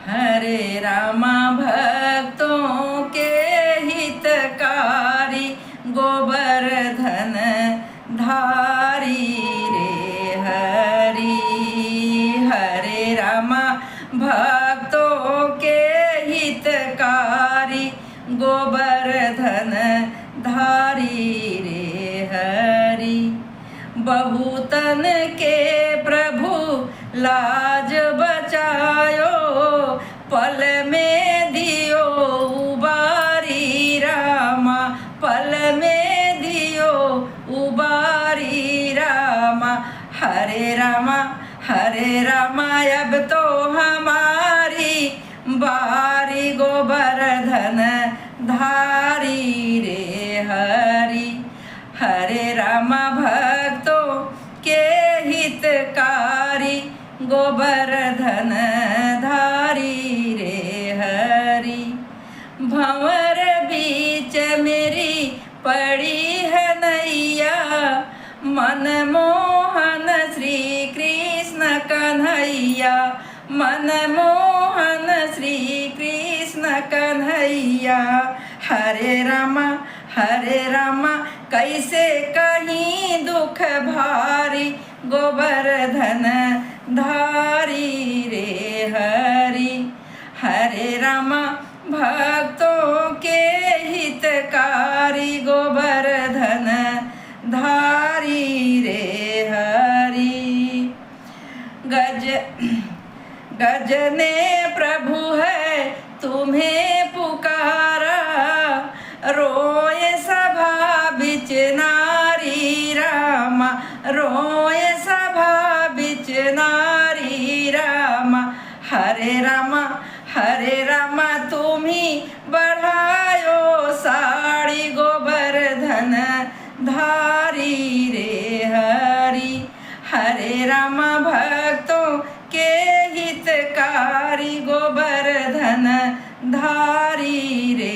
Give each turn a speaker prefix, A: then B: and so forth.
A: हरे रामा भक्तों के हितकारी, गोवर्धन धारी रे हरि। हरे रामा भक्तों के हितकारी, गोवर्धन धारी रे हरि। बहुतन के प्रभु लाज बचायो, पल में दियो उबारी रामा, पल में दियो उबारी रामा। हरे रामा अब तो हमारी बारी, गोवर्धन धारी रे हरि। हरे रामा भक्तों के हितकारी, गोवर्धन धारी रे हरि। भंवर बीच मेरी पड़ी है नैया, मनमोहन श्री कृष्ण कन्हैया, मनमोहन श्री कृष्ण कन्हैया। हरे रामा कैसे कहीं दुख भारी, गोवर्धन धारी रे हरि। हरे रामा भक्तों के हितकारी, गोवर्धन धारी रे हरि। गजने प्रभु है तुम्हें पुकारा, रोए सभा बिच नारी रामा, रोए सभा बिच नारी रामा। हरे रामा तुम्ही बढ़ायो साड़ी, गोवर्धन धारी रे हरि। हरे रामा भक्तों के हितकारी, गोवर्धन धारी रे